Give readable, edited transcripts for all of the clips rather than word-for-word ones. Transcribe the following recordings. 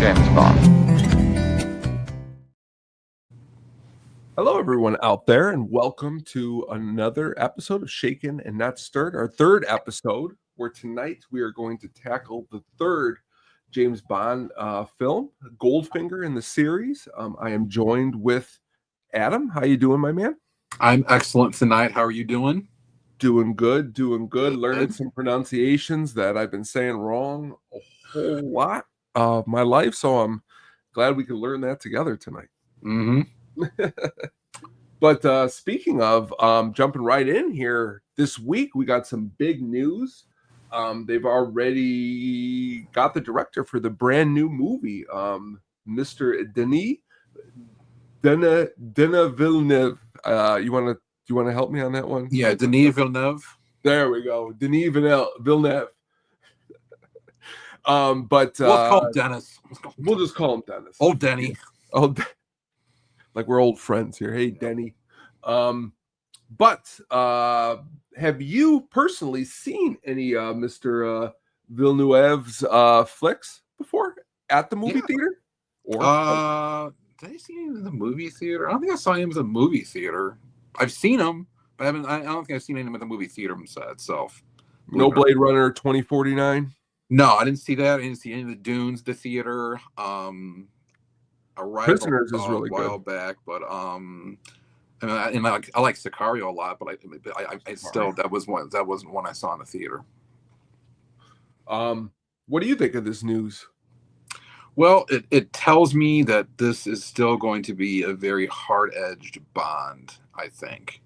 James Bond. Hello, everyone out there, and welcome to another episode of Shakin and Not Stirred, our third episode, where tonight we are going to tackle the third James Bond film, Goldfinger in the series. I am joined with Adam. How you doing, my man? I'm excellent tonight. How are you doing? Doing good. Learning some pronunciations that I've been saying wrong a whole lot of my life, so I'm glad we can learn that together tonight. Mm-hmm. But speaking of jumping right in here, this week we got some big news. They've already got the director for the brand new movie, Mr. Denis Villeneuve. You want to help me on that one? Yeah, Denis Villeneuve. There we go, Denis Villeneuve. But we'll call him Dennis. We'll just call him Dennis. Old Denny. Like we're old friends here. Hey, Denny. But have you personally seen any Mr. Villeneuve's flicks before at the movie theater? Or did I see him in the movie theater? I don't think I saw him in the movie theater. I've seen him, but I don't think I've seen him at the movie theater itself. No Blade Runner 2049? No, I didn't see that. I didn't see any of the Dunes, the theater. Prisoners is really a while good. back, but I like Sicario a lot, but I still that wasn't one I saw in the theater. What do you think of this news? Well, it tells me that this is still going to be a very hard-edged Bond, I think.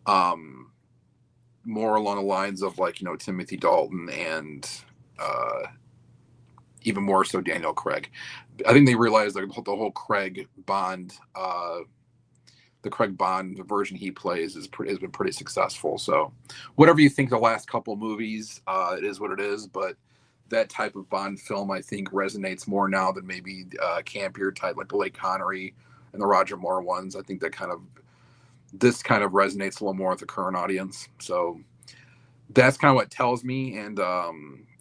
More along the lines of Timothy Dalton and even more so Daniel Craig. I think they realized that the whole Craig Bond, the Craig Bond version he plays has been pretty successful. So whatever you think the last couple movies, it is what it is. But that type of Bond film, I think, resonates more now than maybe campier type like the Blake Connery and the Roger Moore ones. I think this kind of resonates a little more with the current audience. So that's kind of what it tells me. And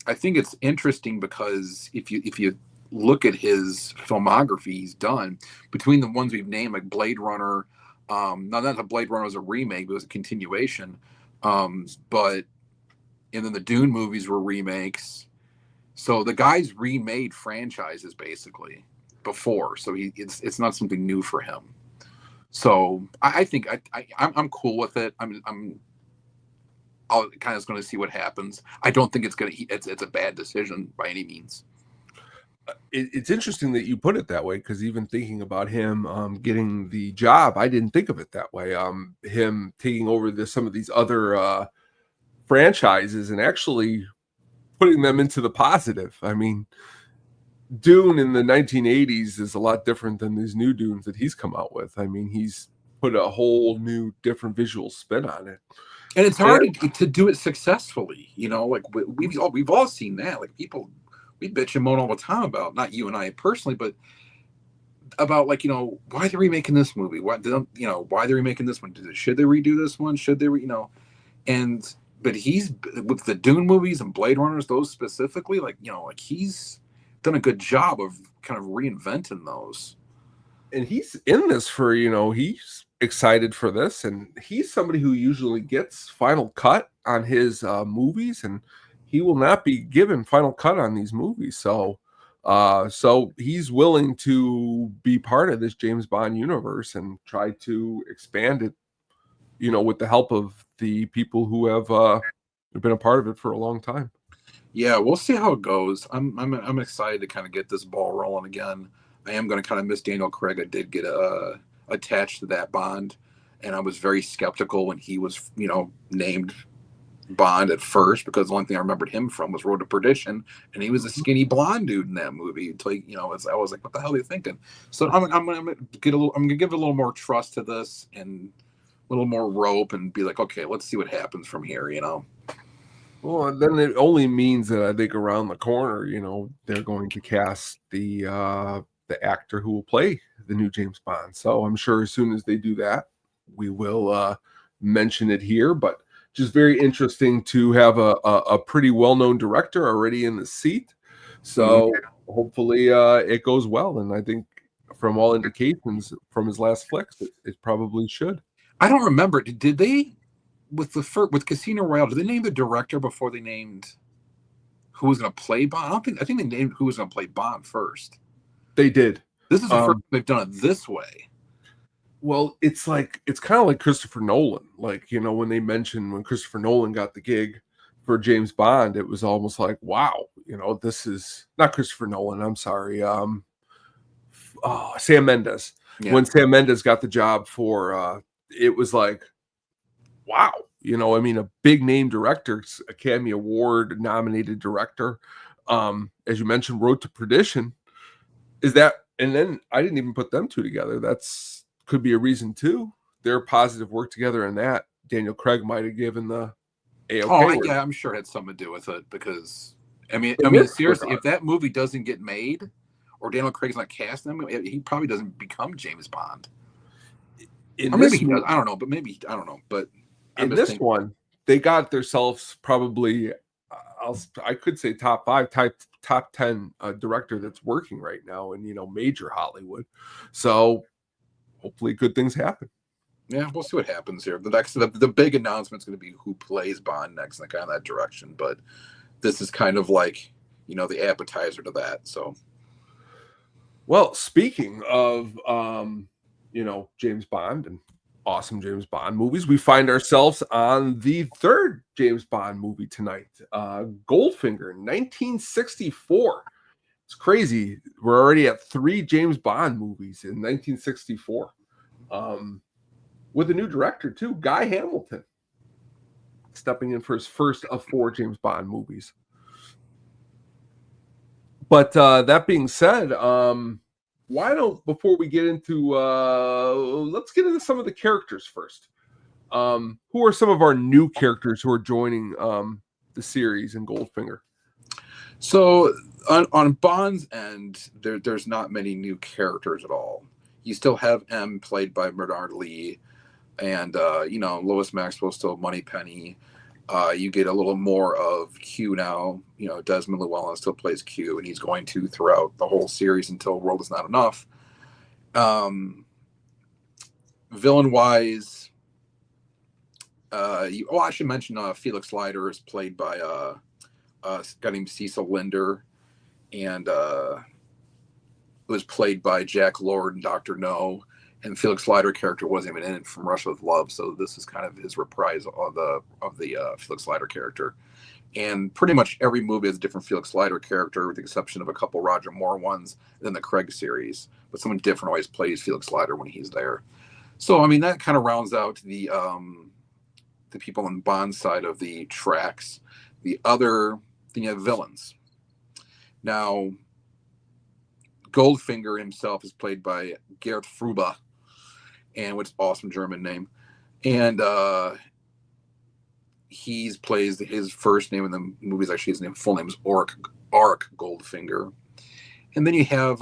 I think it's interesting because if you look at his filmography he's done, between the ones we've named, like Blade Runner, not that Blade Runner was a remake, but it was a continuation. But and then the Dune movies were remakes. So the guy's remade franchises basically before. So it's not something new for him. So I think I'm cool with it. I'll kind of going to see what happens. I don't think it's a bad decision by any means. It's interesting that you put it that way, because even thinking about him getting the job, I didn't think of it that way. Him taking over some of these other franchises and actually putting them into the positive. I mean, Dune in the 1980s is a lot different than these new Dunes that he's come out with. I mean, he's put a whole new different visual spin on it. And it's hard to do it successfully, like we've all seen that. Like people, we bitch and moan all the time about, not you and I personally, but about why they're remaking this movie? Why they're remaking this one? Should they redo this one? Should they, but he's with the Dune movies and Blade Runners, those specifically, he's done a good job of kind of reinventing those. And he's in this for, he's excited for this, and he's somebody who usually gets final cut on his movies, and he will not be given final cut on these movies. So he's willing to be part of this James Bond universe and try to expand it, with the help of the people who have been a part of it for a long time. Yeah, we'll see how it goes. I'm excited to kind of get this ball rolling again. I am going to kind of miss Daniel Craig. I did get attached to that Bond, and I was very skeptical when he was, named Bond at first, because the only thing I remembered him from was Road to Perdition, and he was a skinny blonde dude in that movie. Until I was like, what the hell are you thinking? So I'm gonna give it a little more trust to this and a little more rope, and be like, okay, let's see what happens from here. Well, then it only means that I think around the corner, they're going to cast the actor who will play the new James Bond. So I'm sure as soon as they do that, we will mention it here. But just very interesting to have a pretty well-known director already in the seat. Mhm. So hopefully it goes well. And I think from all indications from his last flicks, it probably should. I don't remember. Did they with Casino Royale? Did they name the director before they named who was going to play Bond? I don't think. I think they named who was going to play Bond first. They did. This is the first they've done it this way. Well, it's kind of like Christopher Nolan. Like, when they mentioned when Christopher Nolan got the gig for James Bond, it was almost like, wow, this is not Christopher Nolan. I'm sorry. Sam Mendes. Yeah. When Sam Mendes got the job for, it was like, wow, a big name director, Academy Award nominated director. As you mentioned, Road to Perdition. And then I didn't even put them two together. That's could be a reason too. Their positive work together in that Daniel Craig might have given the A-OK. Yeah, I'm sure it had something to do with it because I mean, In this seriously, regard. if that movie doesn't get made or Daniel Craig's not cast in him, he probably doesn't become James Bond. In Or maybe this he does. movie, I don't know, but maybe I don't know. But I'm in just this thinking, one, they got themselves probably I could say top 5, top 10 director that's working right now in major Hollywood. So hopefully good things happen. yeah, we'll see what happens here. The big announcement is going to be who plays Bond next, and kind of that direction. But this is kind of like the appetizer to that. So, Well, speaking of James Bond and awesome James Bond movies, we find ourselves on the third James Bond movie tonight, Goldfinger, 1964. It's crazy. We're already at 3 James Bond movies in 1964, with a new director too, Guy Hamilton, stepping in for his first of 4 James Bond movies. But that being said, why don't before we get into let's get into some of the characters first. Who are some of our new characters who are joining the series in Goldfinger? so on Bond's end, there's not many new characters at all. You still have M played by Bernard Lee, and Lois Maxwell still Moneypenny. You get a little more of Q now. Desmond Llewellyn still plays Q, and he's going to throughout the whole series until World Is Not Enough. Villain wise, I should mention Felix Leiter is played by a guy named Cecil Linder, and was played by Jack Lord and Dr. No. And Felix Leiter character wasn't even in it from Russia with Love, so this is kind of his reprisal of the Felix Leiter character. And pretty much every movie has a different Felix Leiter character, with the exception of a couple Roger Moore ones, and then the Craig series. But someone different always plays Felix Leiter when he's there. So I mean that kind of rounds out the people on Bond's side of the tracks. The other thing, you have villains. Now, Goldfinger himself is played by Gerd Fruba, and what's awesome German name, and he plays his first name in the movies. Actually, his full name is Auric Goldfinger, and then you have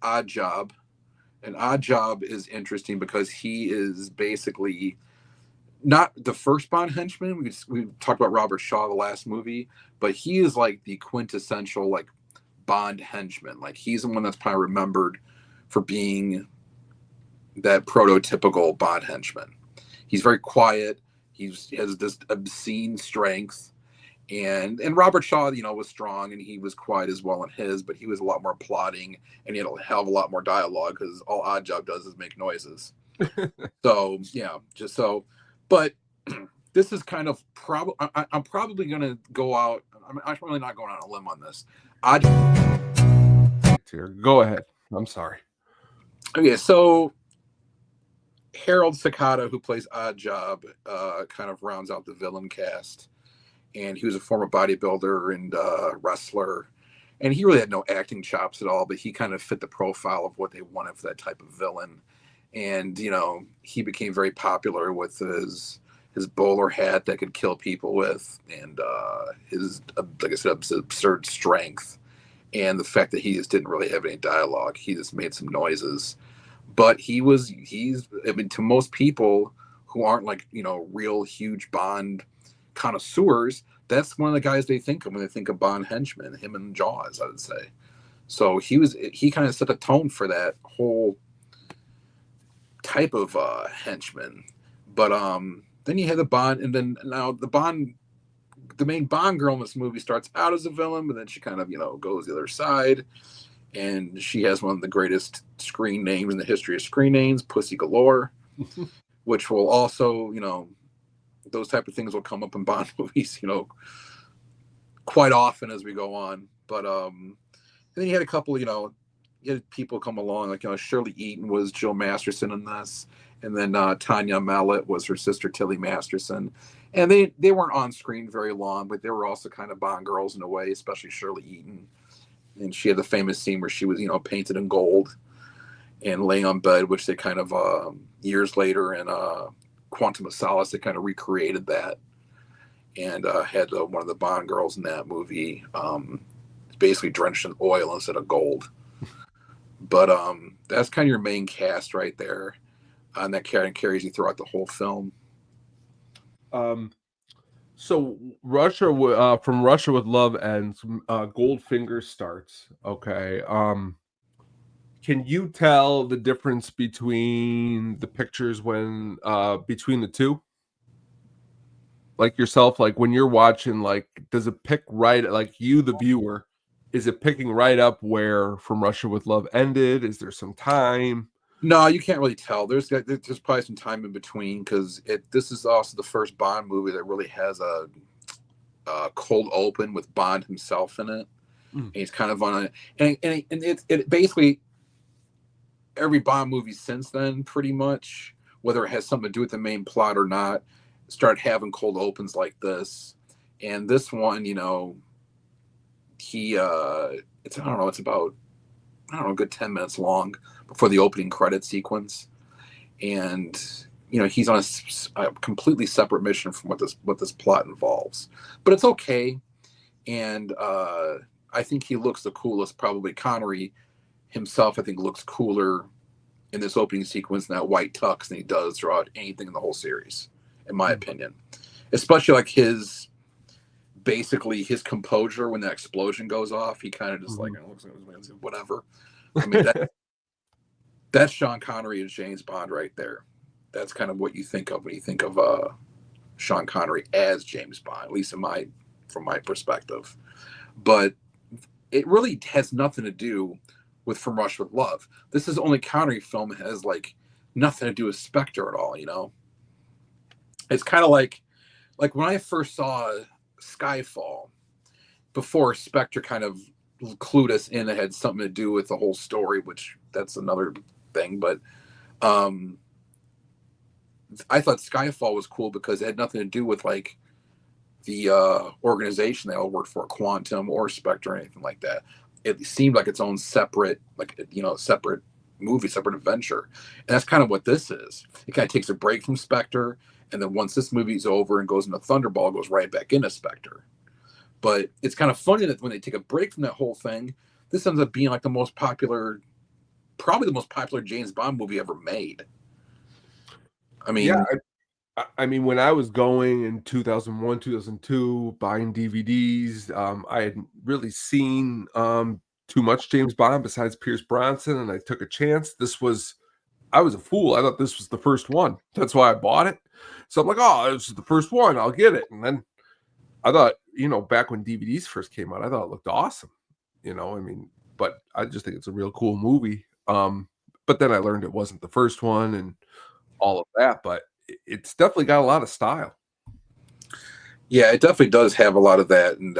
Odd Job, and Odd Job is interesting because he is basically not the first Bond henchman. We talked about Robert Shaw the last movie, but he is like the quintessential like Bond henchman. Like he's the one that's probably remembered for being that prototypical Bond henchman. He's very quiet. He has this obscene strength, and Robert Shaw, was strong and he was quiet as well in his, but he was a lot more plotting and he had a hell of a lot more dialogue because all Odd Job does is make noises. So yeah, just so, but this is kind of I'm probably gonna go out. I'm really not going on a limb on this. Go ahead. I'm sorry. Okay, so Harold Sakata, who plays Odd Job, kind of rounds out the villain cast, and he was a former bodybuilder and wrestler, and he really had no acting chops at all, but he kind of fit the profile of what they wanted for that type of villain, and he became very popular with his bowler hat that could kill people with, and his, like I said, absurd strength, and the fact that he just didn't really have any dialogue. He just made some noises. But I mean, to most people who aren't like, real huge Bond connoisseurs, that's one of the guys they think of when they think of Bond henchmen, him and Jaws, I would say. So he kind of set the tone for that whole type of henchman. But then you had the Bond, and then now the main Bond girl in this movie starts out as a villain, but then she kind of goes the other side, and she has one of the greatest screen names in the history of screen names, Pussy Galore, which will also those type of things will come up in Bond movies, quite often as we go on. But and then you had a couple, you had people come along, like Shirley Eaton was Jill Masterson in this, and then Tanya Mallet was her sister Tilly Masterson, and they weren't on screen very long, but they were also kind of Bond girls in a way, especially Shirley Eaton, and she had the famous scene where she was painted in gold and laying on bed, which they kind of years later in Quantum of Solace, they kind of recreated that, and had one of the Bond girls in that movie basically drenched in oil instead of gold. But that's kind of your main cast right there, and that carries you throughout the whole film. So from Russia with Love ends. Goldfinger starts. Okay. Can you tell the difference between the pictures when between the two? Like yourself, like when you're watching, like does it pick right, like you the viewer, is it picking right up where From Russia with Love ended? Is there some time? No, you can't really tell. There's probably some time in between, because this is also the first Bond movie that really has a cold open with Bond himself in it. And he's kind of on a and it basically every Bond movie since then, pretty much, whether it has something to do with the main plot or not, start having cold opens like this. And this one, he it's I don't know, it's about a good 10 minutes long before the opening credit sequence, and he's on a completely separate mission from what this plot involves, but it's okay. And I think he looks the coolest. Probably Connery himself, I think, looks cooler in this opening sequence in that white tux than he does throughout anything in the whole series, in my opinion. Especially like his composure when that explosion goes off. He kind of just like looks like whatever. I mean, that's Sean Connery as James Bond right there. That's kind of what you think of when you think of Sean Connery as James Bond, at least from my perspective. But it really has nothing to do with From Russia with Love. This is the only Connery film that has like nothing to do with Spectre at all. It's kind of like when I first saw Skyfall, before Spectre kind of clued us in, it had something to do with the whole story, which that's another thing. But I thought Skyfall was cool because it had nothing to do with like the organization they all worked for, Quantum or Spectre or anything like that. It seemed like its own separate, separate movie, separate adventure. And that's kind of what this is. It kind of takes a break from Spectre, and then once this movie's over and goes into Thunderball, it goes right back into Spectre. But it's kind of funny that when they take a break from that whole thing, this ends up being like probably the most popular James Bond movie ever made. I mean, Yeah, I mean, when I was going in 2001, 2002, buying DVDs, I hadn't really seen too much James Bond besides Pierce Bronson, and I took a chance. I was a fool. I thought this was the first one. That's why I bought it. So I'm like, oh, this is the first one. I'll get it. And then I thought, back when DVDs first came out, I thought it looked awesome. I mean, but I just think it's a real cool movie. But then I learned it wasn't the first one and all of that, but it's definitely got a lot of style. Yeah, it definitely does have a lot of that. And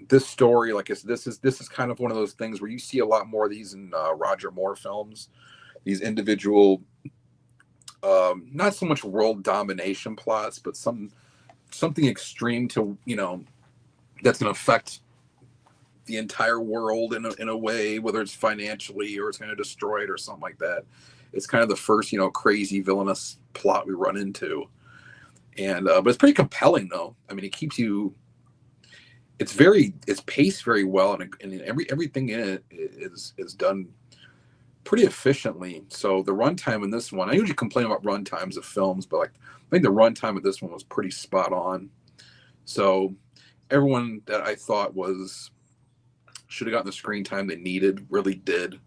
this story, like this is kind of one of those things where you see a lot more of these in Roger Moore films. These individual, not so much world domination plots, but something extreme to that's going to affect the entire world in a way, whether it's financially or it's going to destroy it or something like that. It's kind of the first crazy villainous plot we run into, and but it's pretty compelling though. I mean, it keeps you. It's paced very well, and everything in it is done pretty efficiently. So the runtime in this one, I usually complain about runtimes of films, but like I think the runtime of this one was pretty spot on. So everyone that I thought was should have gotten the screen time they needed really did.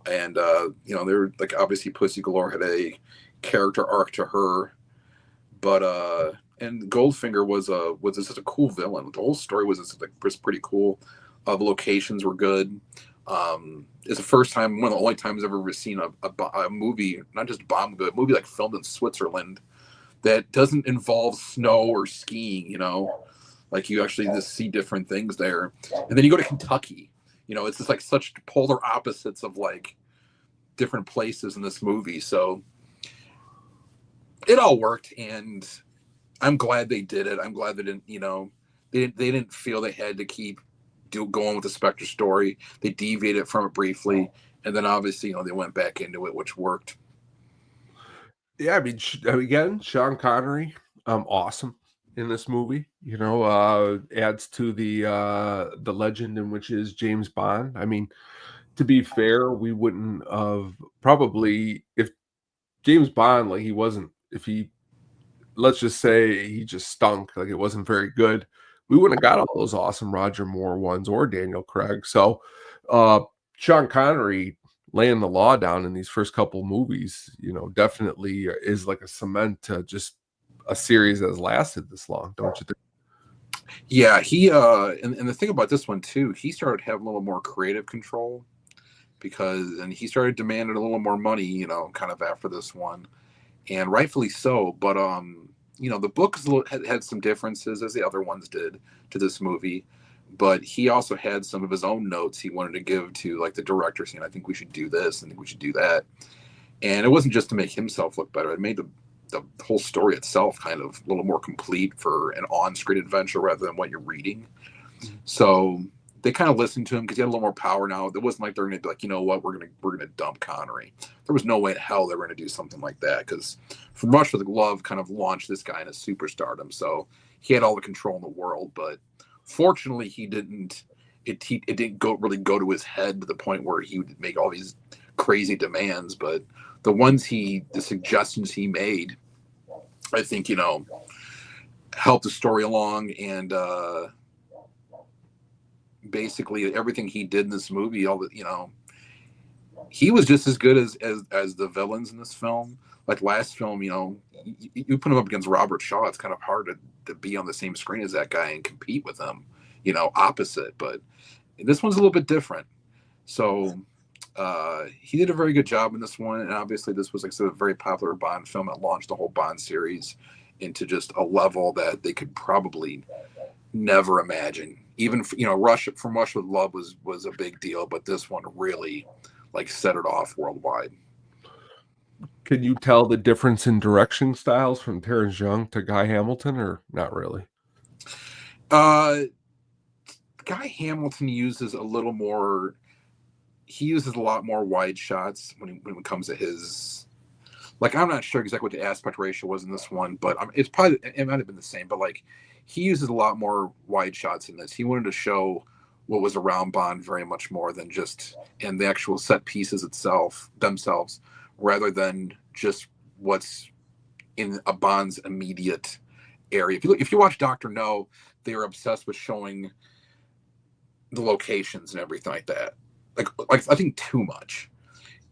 And they were like, obviously Pussy Galore had a character arc to her, but and Goldfinger was just a cool villain. The whole story was pretty cool. The locations were good. It's the first time, one of the only times I've ever seen a movie, not just a bomb, but a movie like filmed in Switzerland that doesn't involve snow or skiing. Like you actually just see different things there. And then you go to Kentucky. It's just like such polar opposites of like different places in this movie. So it all worked, and I'm glad they did it. I'm glad they didn't, they didn't feel they had to keep going with the Spectre story. They deviated from it briefly, and then obviously, they went back into it, which worked. Yeah, I mean, again, Sean Connery, awesome in this movie. Adds to the legend in which is James Bond. I mean, to be fair, we wouldn't have probably if James Bond, like he wasn't, if he, let's just say he just stunk, like it wasn't very good, we wouldn't have got all those awesome Roger Moore ones or Daniel Craig. So, uh, Sean Connery laying the law down in these first couple movies, definitely is like a cement to just a series that has lasted this long, don't you think? Yeah, he and the thing about this one too, he started having a little more creative control and he started demanding a little more money, kind of after this one, and rightfully so. But the book had some differences as the other ones did to this movie, but he also had some of his own notes he wanted to give to like the director, saying, "I think we should do this, I think we should do that," and it wasn't just to make himself look better. It made the whole story itself kind of a little more complete for an on-screen adventure rather than what you're reading. So they kind of listened to him because he had a little more power now. It wasn't like they're going to be like, you know what, we're gonna dump Connery. There was no way in hell they were going to do something like that, because From Russia with Love kind of launched this guy into superstardom. So he had all the control in the world, but fortunately he didn't. It didn't go to his head to the point where he would make all these crazy demands. But the suggestions he made, I think helped the story along, and basically everything he did in this movie, he was just as good as the villains in this film. Like last film, you put him up against Robert Shaw, it's kind of hard to be on the same screen as that guy and compete with him, opposite. But this one's a little bit different. So he did a very good job in this one, and obviously this was, like I said, a very popular Bond film that launched the whole Bond series into just a level that they could probably never imagine. Even From Russia with Love was a big deal, but this one really like set it off worldwide. Can you tell the difference in direction styles from Terrence Young to Guy Hamilton, or not really? Uh, Guy Hamilton uses a little more. He uses a lot more wide shots when it comes to his. Like, I'm not sure exactly what the aspect ratio was in this one, but it might have been the same. But like, he uses a lot more wide shots in this. He wanted to show what was around Bond very much more than just in the actual set pieces themselves, rather than just what's in a Bond's immediate area. If you watch Doctor No, they are obsessed with showing the locations and everything like that. Like I think too much.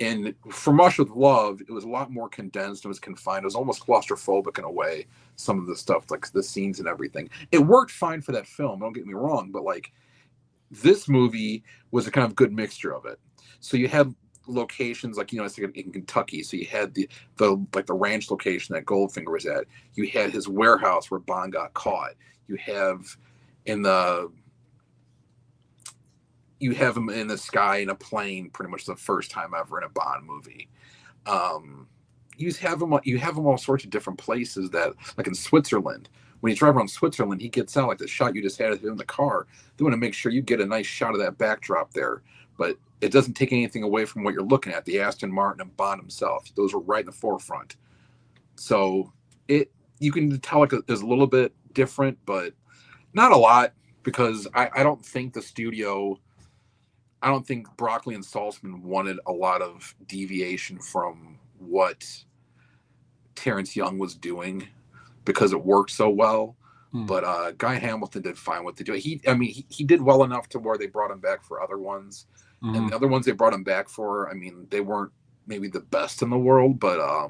And From Russia with Love, it was a lot more condensed. It was confined. It was almost claustrophobic in a way. Some of the stuff, like the scenes and everything, it worked fine for that film. Don't get me wrong, but like this movie was a kind of good mixture of it. So you had locations like it's like in Kentucky. So you had the like the ranch location that Goldfinger was at. You had his warehouse where Bond got caught. You have in the you have him in the sky in a plane, pretty much the first time ever in a Bond movie. You have him all sorts of different places, that like in Switzerland. When you drive around Switzerland, he gets out like the shot you just had of him in the car. They want to make sure you get a nice shot of that backdrop there, but it doesn't take anything away from what you're looking at. The Aston Martin and Bond himself, those were right in the forefront. So you can tell like it's a little bit different, but not a lot, because I don't think the studio. I don't think Broccoli and Saltzman wanted a lot of deviation from what Terrence Young was doing, because it worked so well. But Guy Hamilton did fine what they do. He did well enough to where they brought him back for other ones, and the other ones they brought him back for, I mean, they weren't maybe the best in the world, but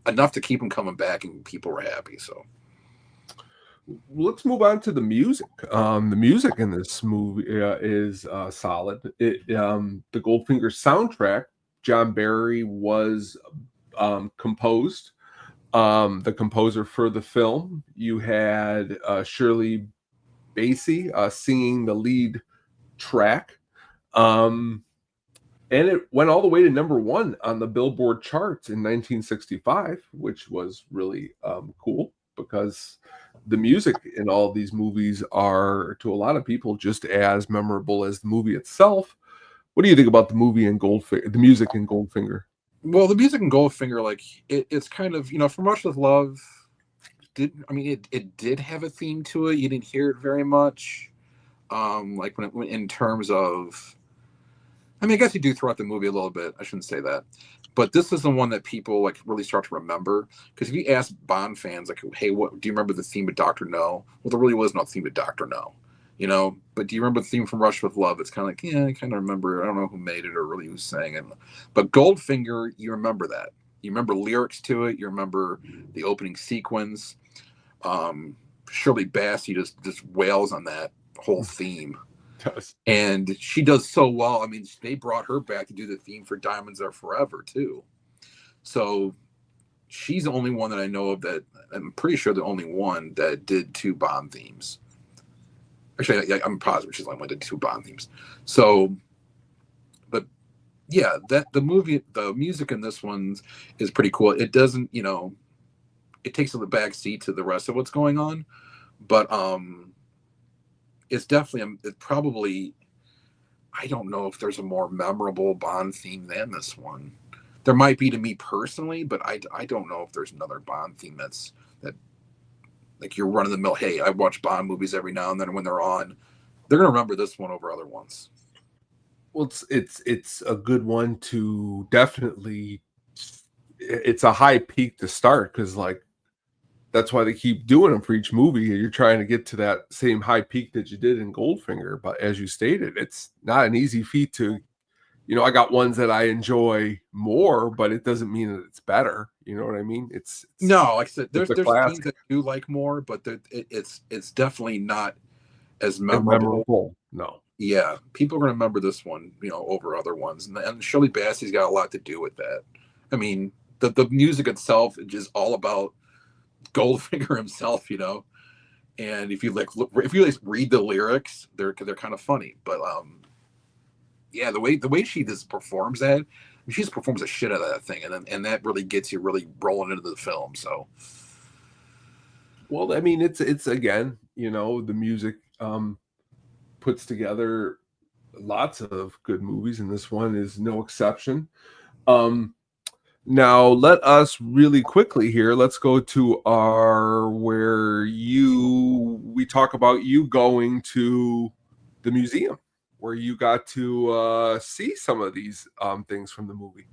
enough to keep him coming back, and people were happy. So let's move on to the music. The music in this movie is solid. The Goldfinger soundtrack, John Barry was composed. The composer for the film. You had Shirley Bassey singing the lead track. And it went all the way to #1 on the Billboard charts in 1965, which was really cool because the music in all of these movies are, to a lot of people, just as memorable as the movie itself. What do you think about the movie and Goldfinger, the music in Goldfinger? Well, the music in Goldfinger, like it's kind of, From Rush with Love, it did have a theme to it. You didn't hear it very much, like when in terms of, I guess you do throughout the movie a little bit. I shouldn't say that, but this is the one that people like really start to remember. Because if you ask Bond fans, like, "Hey, what do you remember the theme of Doctor No?" Well, there really was no theme of Doctor No, But do you remember the theme from Rush with Love? It's kind of like, yeah, I kind of remember. I don't know who made it or really who sang it, but Goldfinger, you remember that. You remember lyrics to it. You remember the opening sequence. Shirley Bassey just wails on that whole theme. And she does so well. I mean, they brought her back to do the theme for Diamonds Are Forever too. So she's the only one that I know of that, I'm pretty sure the only one that did 2 Bond themes. Actually, I'm positive she's the only one that did 2 Bond themes. So, but yeah, the music in this one is pretty cool. It doesn't, it takes the back seat to the rest of what's going on, but it's definitely, it probably, I don't know if there's a more memorable Bond theme than this one. There might be to me personally, but I don't know if there's another Bond theme that like you're running the mill. Hey, I watch Bond movies every now and then when they're on. They're gonna remember this one over other ones. Well, it's a good one to definitely. It's a high peak to start because that's why they keep doing them for each movie. You're trying to get to that same high peak that you did in Goldfinger. But as you stated, it's not an easy feat to, I got ones that I enjoy more, but it doesn't mean that it's better. You know what I mean? No, like I said, there's themes that I do like more, but it's definitely not as memorable. No. Yeah, people are going to remember this one, over other ones. And Shirley Bassey's got a lot to do with that. I mean, the music itself is all about Goldfinger himself, And if you read the lyrics, they're kind of funny. But yeah, the way she just performs that, she just performs the shit out of that thing, and that really gets you really rolling into the film. So, well, I mean, it's again, the music puts together lots of good movies, and this one is no exception. Now let us really quickly here. Let's go to we talk about you going to the museum where you got to see some of these things from the movie,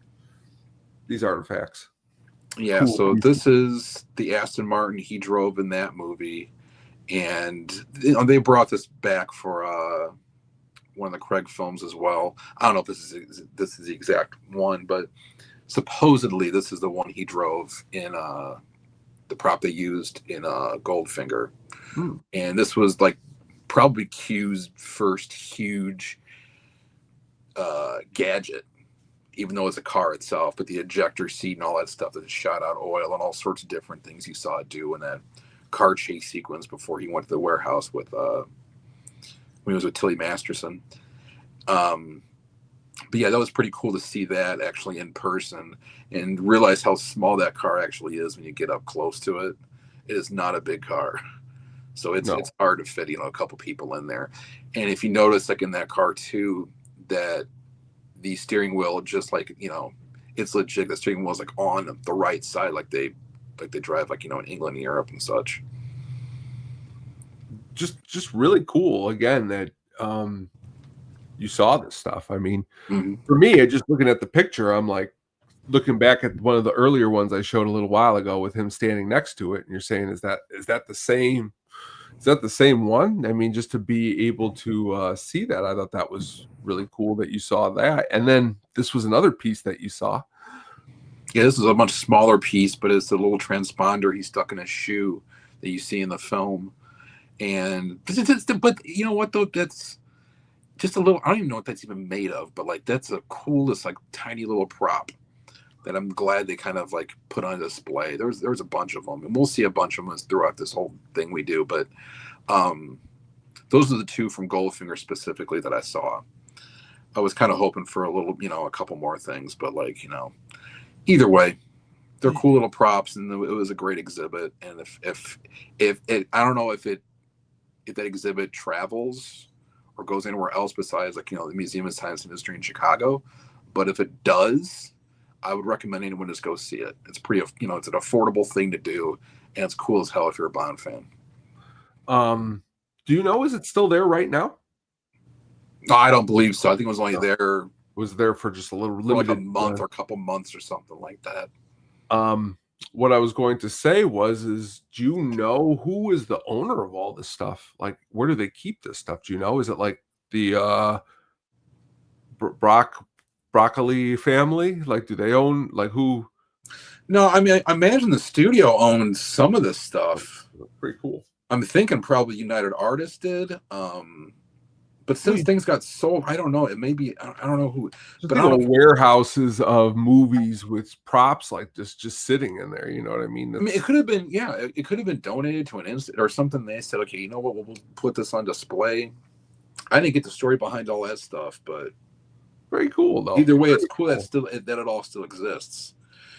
these artifacts. Yeah, cool. So this is the Aston Martin he drove in that movie, and they brought this back for one of the Craig films as well. I don't know if this is the exact one, but supposedly this is the one he drove in the prop they used in Goldfinger. And this was like probably Q's first huge gadget, even though it's a car itself, but the ejector seat and all that stuff that shot out oil and all sorts of different things you saw it do in that car chase sequence before he went to the warehouse with when he was with Tilly Masterson. But yeah, that was pretty cool to see that actually in person and realize how small that car actually is when you get up close to it. It is not a big car. So it's hard to fit, a couple people in there. And if you notice, like in that car too, that the steering wheel, just like, it's legit. The steering wheel is like on the right side, like they drive, like, in England and Europe and such. Just really cool. Again, that you saw this stuff. I mean, for me, just looking at the picture, I'm like looking back at one of the earlier ones I showed a little while ago with him standing next to it, and you're saying, is that the same Is that the same one? I mean, just to be able to see that, I thought that was really cool that you saw that. And then this was another piece that you saw. Yeah, this is a much smaller piece, but it's a little transponder he stuck in his shoe that you see in the film. And but you know what though? That's just a little. I don't even know what that's even made of, but like that's a coolest like tiny little prop that I'm glad they kind of like put on display. There's a bunch of them, and we'll see a bunch of them throughout this whole thing we do. But um, those are the two from Goldfinger specifically that I saw. I was kind of hoping for a little, a couple more things, but like, either way, they're cool little props, and it was a great exhibit. And if it, I don't know if that exhibit travels or goes anywhere else besides like the Museum of Science and History in Chicago, but if it does, I would recommend anyone just go see it. It's pretty, it's an affordable thing to do, and it's cool as hell if you're a Bond fan. Do you know, is it still there right now? No, I don't believe so. I think it was only there. Was there for just a little For limited like a month or a couple months or something like that. What I was going to say is do you know who is the owner of all this stuff? Like, where do they keep this stuff? Do you know? Is it like the broccoli family? Like, do they own, like, who? No, I mean, I imagine the studio owns some of this stuff. Pretty cool. I'm thinking probably United Artists did. But since things got sold, I don't know. It may be, I don't know who. But I don't know, warehouses of movies with props like this just sitting in there. You know what I mean? I mean, it could have been, it could have been donated to an institute or something. They said, okay, you know what, we'll put this on display. I didn't get the story behind all that stuff, but very cool though. Either way, it's cool that it all still exists.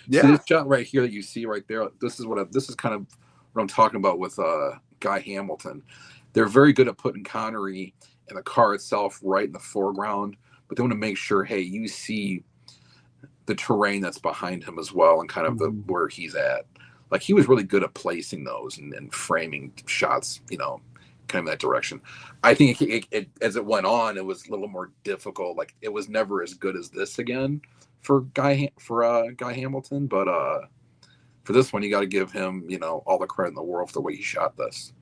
Yeah. So this shot right here that you see right there, this is kind of what I'm talking about with Guy Hamilton. They're very good at putting Connery and the car itself right in the foreground, but they want to make sure, hey, you see the terrain that's behind him as well, and kind of where he's at. Like, he was really good at placing those and framing shots, kind of in that direction. I think it as it went on, it was a little more difficult. Like, it was never as good as this again for Guy Hamilton, but for this one, you got to give him, all the credit in the world for the way he shot this.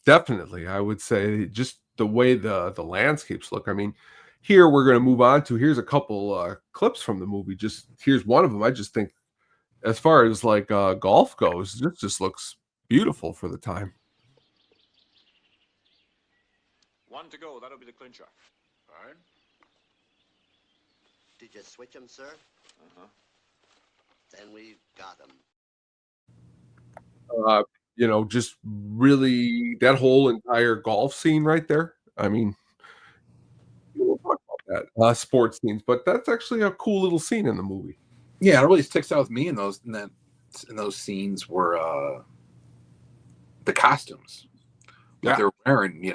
Definitely, I would say just the way the landscapes look. I mean, here we're going to move on to, here's a couple clips from the movie. Just here's one of them. I just think, as far as like golf goes, this just looks beautiful for the time. 1 to go. That'll be the clincher. All right. Did you switch him, sir? Uh-huh. Then we've got him. Just really that whole entire golf scene right there. I mean, we'll talk about that sports scenes, but that's actually a cool little scene in the movie. Yeah, it really sticks out with me in those scenes were the costumes that they're wearing.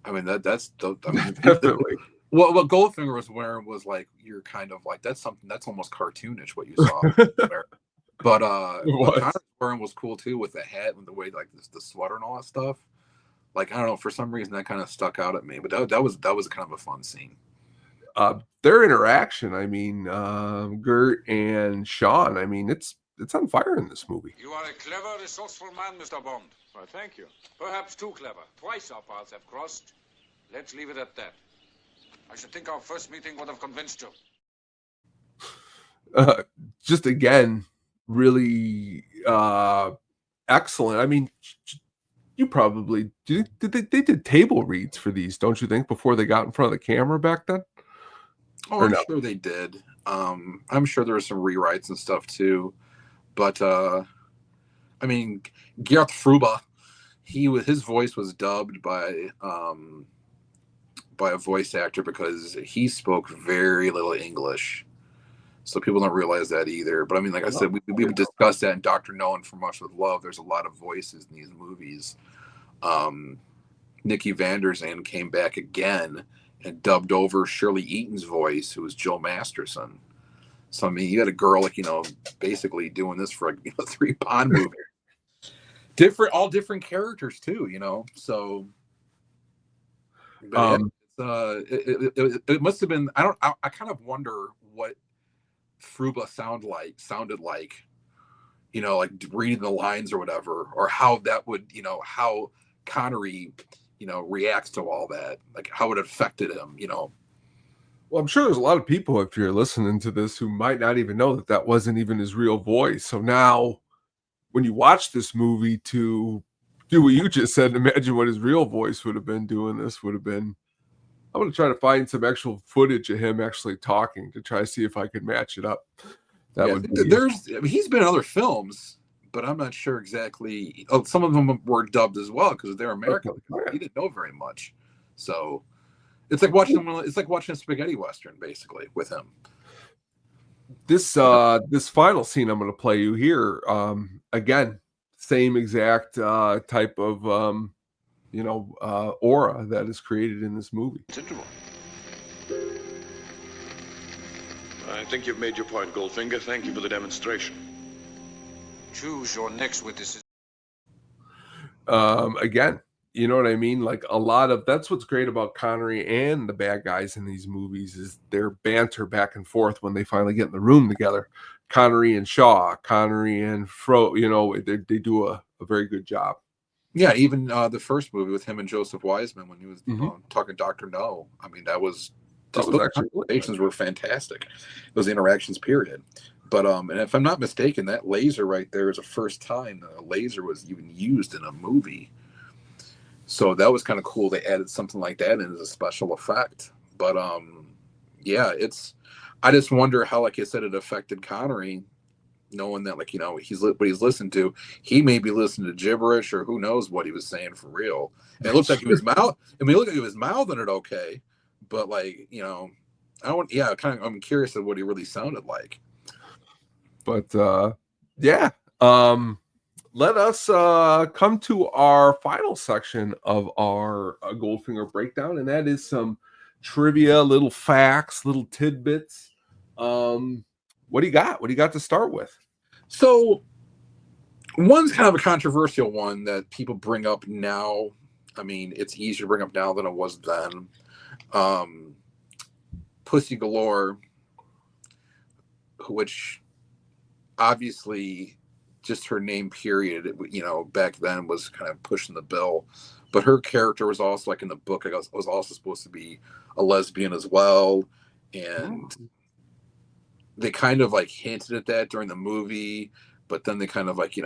I mean that's definitely. What Goldfinger was wearing was like, you're kind of like, that's something that's almost cartoonish what you saw. But what Connor's wearing was cool too, with the hat and the way like the sweater and all that stuff. Like, I don't know, for some reason that kind of stuck out at me. But that was kind of a fun scene. Their interaction, I mean, Gert and Sean, I mean, it's on fire in this movie. You are a clever, resourceful man, Mr. Bond. Well, thank you. Perhaps too clever. Twice our paths have crossed. Let's leave it at that. I should think our first meeting would have convinced you. Just again, really excellent. I mean, you probably did. They did table reads for these, don't you think, before they got in front of the camera back then? Oh, I'm sure they did. I'm sure there were some rewrites and stuff too. But I mean, Gert Fruba, his voice was dubbed by a voice actor because he spoke very little English. So people don't realize that either. But I mean, like I said, we discussed that in Dr. No and For Much With Love. There's a lot of voices in these movies. Nikki Van Der Zan came back again and dubbed over Shirley Eaton's voice, who was Jill Masterson. So I mean, you got a girl like, basically doing this for a 3 Bond movie. All different characters too, So, but it must have been. I kind of wonder what Fruba sounded like, like reading the lines or whatever, or how that would, how Connery, reacts to all that, like how it affected him, Well, I'm sure there's a lot of people, if you're listening to this, who might not even know that that wasn't even his real voice. So now, when you watch this movie, to do what you just said, imagine what his real voice would have been doing this would have been. I'm going to try to find some actual footage of him actually talking to try to see if I could match it up. That would be. He's been in other films, but I'm not sure exactly. Oh, some of them were dubbed as well because they're American. Okay. He didn't know very much, so it's like watching a spaghetti western basically with him. This final scene I'm going to play you here, again, same exact type of aura that is created in this movie. I think you've made your point, Goldfinger. Thank you for the demonstration. Choose your next witnesses. Again, you know what I mean? Like a lot of that's what's great about Connery and the bad guys in these movies is their banter back and forth when they finally get in the room together. Connery and Shaw, Connery and Fro, they do a very good job. Yeah, even the first movie with him and Joseph Wiseman when he was talking Dr. No. I mean, those conversations were fantastic. Those interactions, period. But and if I'm not mistaken, that laser right there is the first time a laser was even used in a movie. So that was kind of cool. They added something like that in as a special effect. But yeah, I just wonder how, like I said, it affected Connery, knowing that, like, he's listened to. He may be listening to gibberish or who knows what he was saying for real. And it looks like he was mouthing it okay, but like, I'm curious of what he really sounded like. But yeah, let us come to our final section of our Goldfinger breakdown, and that is some trivia, little facts, little tidbits. What do you got? What do you got to start with? So one's kind of a controversial one that people bring up now. I mean, it's easier to bring up now than it was then. Pussy Galore, which obviously just her name period, back then was kind of pushing the bill. But her character was also, like in the book, I guess, was also supposed to be a lesbian as well. And they kind of like hinted at that during the movie, but then they kind of like,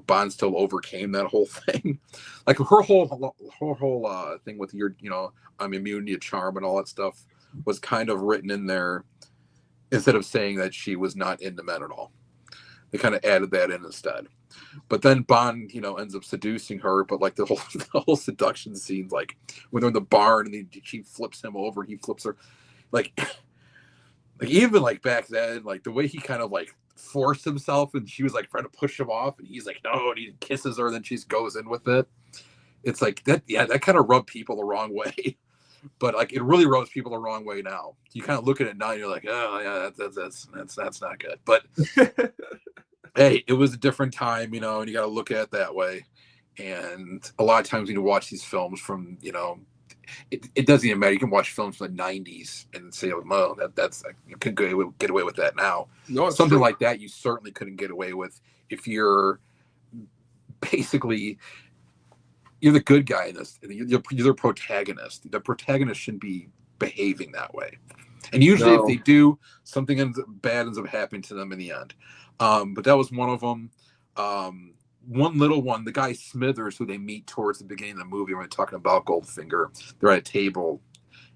Bond still overcame that whole thing. Like her whole thing with I'm immune to charm and all that stuff was kind of written in there instead of saying that she was not into men at all. They kind of added that in instead. But then Bond, ends up seducing her. But like the whole seduction scene, like when they're in the barn and she flips him over, he flips her, like even like back then, like the way he kind of like forced himself and she was like trying to push him off and he's like no, and he kisses her and then she goes in with it. It's like that. Yeah, that kind of rubbed people the wrong way. But like it really rubs people the wrong way now. You kind of look at it now and you're like, oh yeah, that's not good. But hey, it was a different time, and you got to look at it that way. And a lot of times when you watch these films from, it doesn't even matter. You can watch films from the 90s and say, oh, that's you can get away with that now. No, something like that you certainly couldn't get away with if you're basically you're the good guy in this. You're the protagonist. The protagonist shouldn't be behaving that way. And usually if they do, something bad ends up happening to them in the end. But that was one of them. One little one, the guy Smithers, who they meet towards the beginning of the movie when we're talking about Goldfinger, they're at a table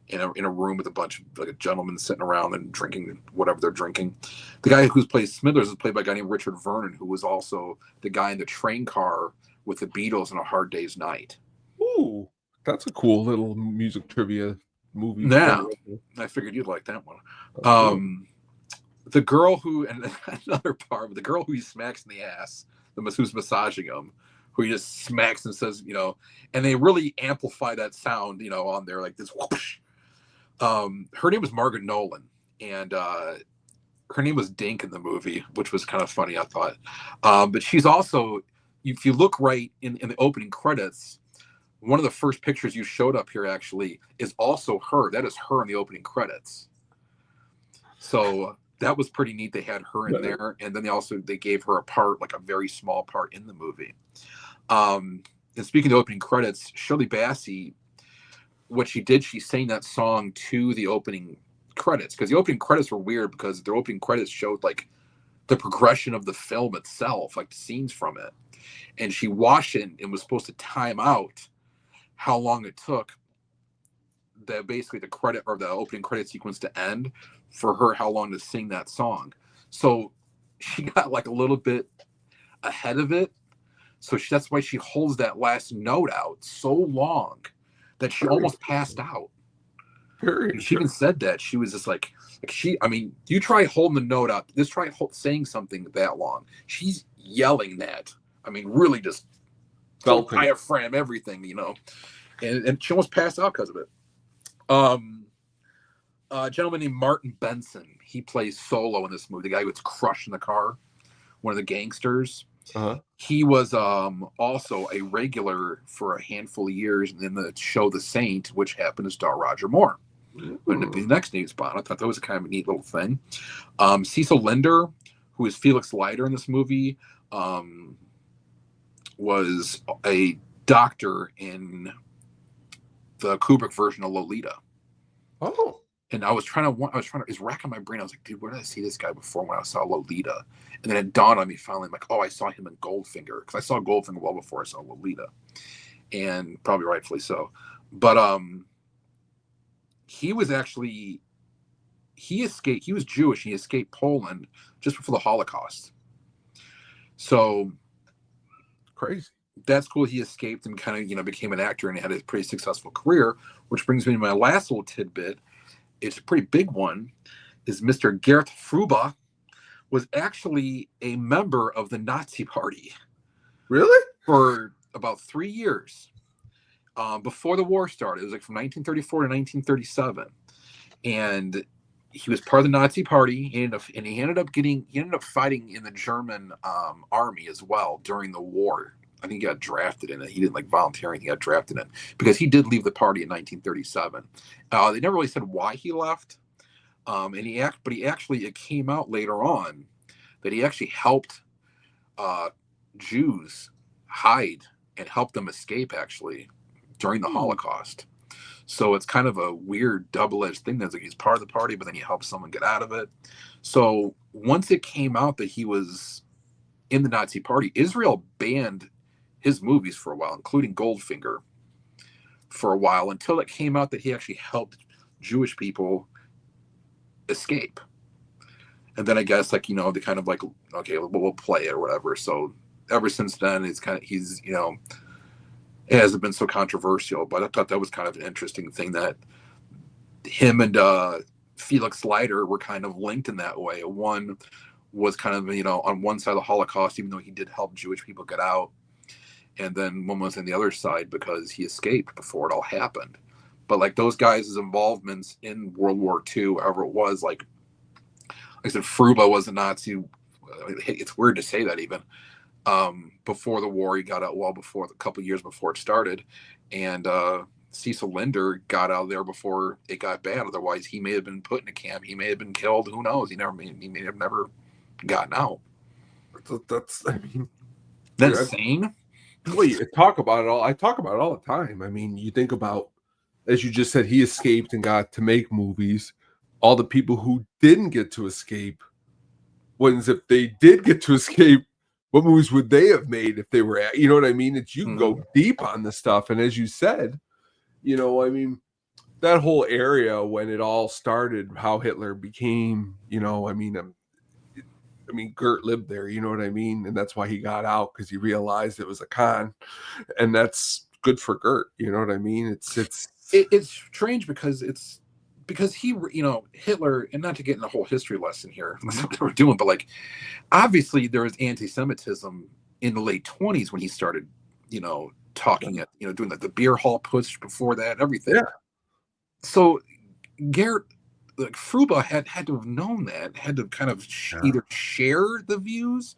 in a room with a bunch of like gentlemen sitting around and drinking whatever they're drinking. The guy who plays Smithers is played by a guy named Richard Vernon, who was also the guy in the train car with the Beatles on A Hard Day's Night. Ooh, that's a cool little music trivia movie. Yeah, I figured you'd like that one. The girl who, and another part, but the girl who he smacks in the ass, who's massaging him, who he just smacks and says, and they really amplify that sound, on there like this whoosh. Her name was Margaret Nolan, and her name was Dink in the movie, which was kind of funny, I thought. But she's also, if you look right in the opening credits, one of the first pictures you showed up here actually is also her. That is her in the opening credits. So that was pretty neat. They had her in there, and then they gave her a part, like a very small part in the movie. And speaking of the opening credits, Shirley Bassey, what she did, she sang that song to the opening credits, because the opening credits were weird because the opening credits showed like the progression of the film itself, like scenes from it, and she watched it and was supposed to time out how long it took that basically the credit or the opening credit sequence to end for her, how long to sing that song. So she got like a little bit ahead of it. So that's why she holds that last note out so long that she almost passed out. She even said that she was just like I mean, you try holding the note up. Just try saying something that long. She's yelling that. I mean, really just full diaphragm, everything, you know. And she almost passed out because of it. A gentleman named Martin Benson. He plays Solo in this movie. The guy who gets crushed in the car, one of the gangsters. He was also a regular for a handful of years in the show The Saint, which happened to star Roger Moore. And the next news spot, I thought that was a kind of a neat little thing. Cecil Linder, who is Felix Leiter in this movie, was a doctor in the Kubrick version of Lolita. Oh. And I was trying to, it's racking my brain. I was like, dude, where did I see this guy before when I saw Lolita? And then it dawned on me finally, I'm like, oh, I saw him in Goldfinger. Because I saw Goldfinger well before I saw Lolita. And probably rightfully so. But he was actually, he was Jewish. He escaped Poland just before the Holocaust. So crazy. That's cool. He escaped and kind of, you know, became an actor and had a pretty successful career, which brings me to my last little tidbit. It's a pretty big one. Is Mr. Gert Fruba was actually a member of the Nazi Party. Really? For about 3 years before the war started. It was like from 1934 to 1937. And he was part of the Nazi Party. He ended up fighting in the German army as well during the war. I think he got drafted in it. He didn't like volunteering. He got drafted in because he did leave the party in 1937. They never really said why he left. But it came out later on that he actually helped Jews hide and help them escape actually during the Holocaust. So it's kind of a weird double-edged thing. That's like he's part of the party, but then he helps someone get out of it. So once it came out that he was in the Nazi Party, Israel banned his movies for a while, including Goldfinger, for a while, until it came out that he actually helped Jewish people escape. And then I guess, like, you know, they kind of like, okay, we'll play it or whatever. So ever since then, he's, you know, it hasn't been so controversial. But I thought that was kind of an interesting thing that him and Felix Leiter were kind of linked in that way. One was kind of, you know, on one side of the Holocaust, even though he did help Jewish people get out. And then one was on the other side because he escaped before it all happened. But like those guys' involvements in World War II, however it was, like I said, Fruba was a Nazi. It's weird to say that even. Before the war, he got out a couple years before it started. And Cecil Linder got out of there before it got bad. Otherwise, he may have been put in a camp. He may have been killed. Who knows? He may have never gotten out. That's insane. Well, you talk about it all. I talk about it all the time. I mean, you think about, as you just said, he escaped and got to make movies. All the people who didn't get to escape, if they did get to escape, what movies would they have made if they were, you know what I mean? You can go deep on this stuff. And as you said, you know, I mean, that whole area when it all started, how Hitler became, you know, I mean, Gert lived there, you know what I mean? And that's why he got out, because he realized it was a con. And that's good for Gert, you know what I mean? It's strange because he, you know, Hitler, and not to get in the whole history lesson here, that's what we're doing, but like, obviously there was anti-Semitism in the late 1920s when he started, you know, talking at, you know, doing like the beer hall push before that, everything. Yeah. So Gert, like Fruba had to have known that, had to kind of either share the views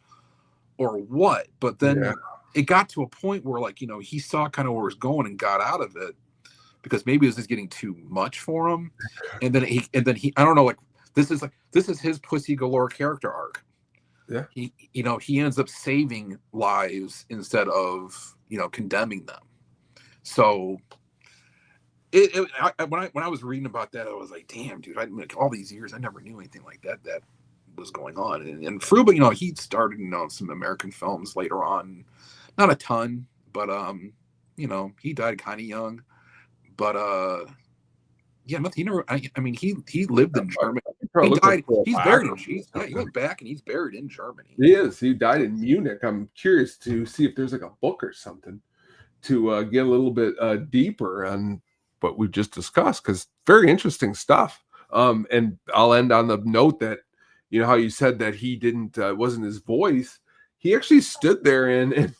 or what. But then it got to a point where, like, you know, he saw kind of where it was going and got out of it because maybe it was just getting too much for him. And then he I don't know, like this is his Pussy Galore character arc. Yeah. He ends up saving lives instead of, condemning them. So when I was reading about that, I was like, damn, dude, all these years I never knew anything like that was going on. And Fruba, he started, some American films later on, not a ton, but he died kind of young. But yeah, he never. He lived in Germany. He died. He's buried in. He went back and he's buried in Germany. He is. He died in Munich. I'm curious to see if there's like a book or something to get a little bit deeper on what we've just discussed, because very interesting stuff. And I'll end on the note that how you said that he didn't wasn't his voice. He actually stood there and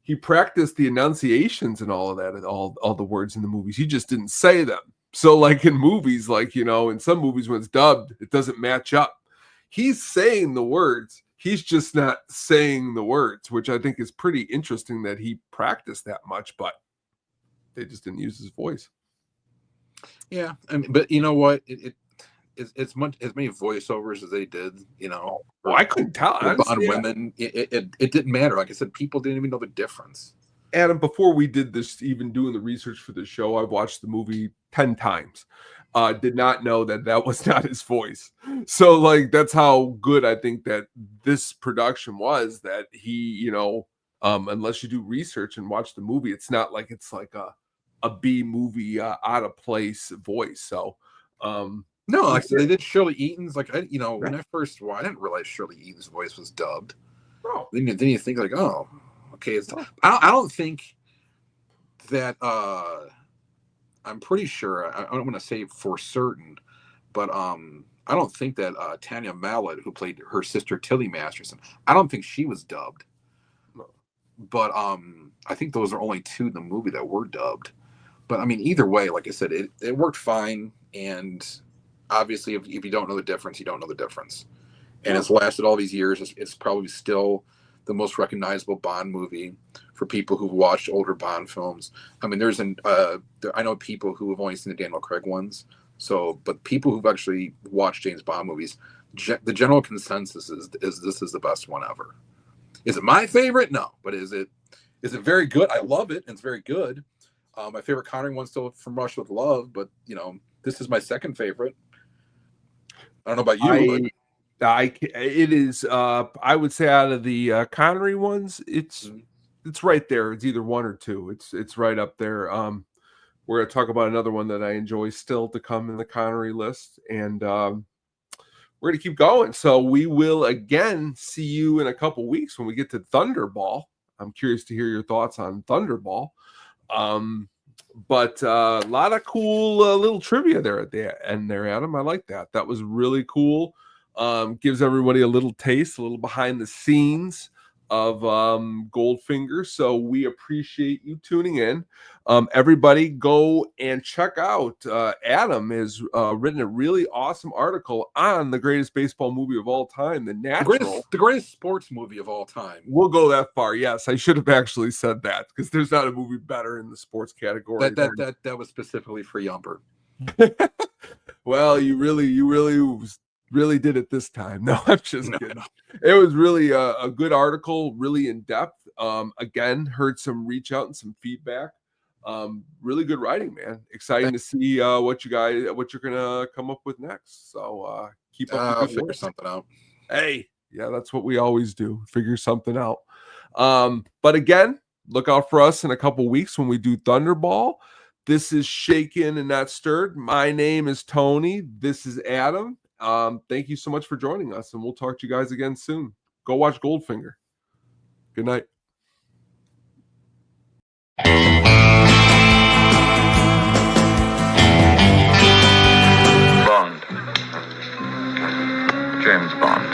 he practiced the enunciations and all of that, and all the words in the movies. He just didn't say them. So like in movies, like, in some movies when it's dubbed, it doesn't match up. He's saying the words. He's just not saying the words, which I think is pretty interesting that he practiced that much, but they just didn't use his voice. Yeah. But you know what? It's much as many voiceovers as they did, Well, I couldn't tell. On women, it didn't matter. Like I said, people didn't even know the difference. Adam, before we did this, even doing the research for the show, I watched the movie 10 times. Did not know that was not his voice. So, like, that's how good I think that this production was, that he, unless you do research and watch the movie, it's not like it's like a B movie out of place voice. So, no, like they did Shirley Eaton's. Like, when I first watched, I didn't realize Shirley Eaton's voice was dubbed. Oh. Then you think like, oh, okay. I don't think that. I'm pretty sure. I don't want to say for certain, but I don't think that Tanya Mallet, who played her sister Tilly Masterson, I don't think she was dubbed. No. But I think those are only two in the movie that were dubbed. But either way, like I said, it worked fine. And obviously, if you don't know the difference, you don't know the difference. And it's lasted all these years. It's probably still the most recognizable Bond movie for people who've watched older Bond films. I know people who have only seen the Daniel Craig ones. But people who've actually watched James Bond movies, the general consensus is this is the best one ever. Is it my favorite? No, but is it very good? I love it, and it's very good. My favorite Connery one's still From Russia with Love, but this is my second favorite. I don't know about you. It is. I would say out of the Connery ones, it's right there. It's either one or two. It's right up there. We're going to talk about another one that I enjoy still to come in the Connery list, and we're going to keep going. So we will again see you in a couple weeks when we get to Thunderball. I'm curious to hear your thoughts on Thunderball. But a lot of cool little trivia there at the end there, Adam. I like that. That was really cool. Gives everybody a little taste, a little behind the scenes of Goldfinger. So we appreciate you tuning in. Everybody go and check out. Adam has written a really awesome article on the greatest baseball movie of all time, The Natural. The greatest sports movie of all time. We'll go that far. Yes, I should have actually said that, because there's not a movie better in the sports category. That was specifically for Yumper. Well, you really did it this time. No, I'm just kidding. No. It was really a good article, really in depth. Again, heard some reach out and some feedback. Really good writing, man. Exciting to see what you're gonna come up with next. So keep up. I'll figure something out. Hey, yeah, that's what we always do. Figure something out. But again, look out for us in a couple weeks when we do Thunderball. This is Shakin and Not Stirred. My name is Tony. This is Adam. Thank you so much for joining us, and we'll talk to you guys again soon. Go watch Goldfinger. Good night. Bond. James Bond.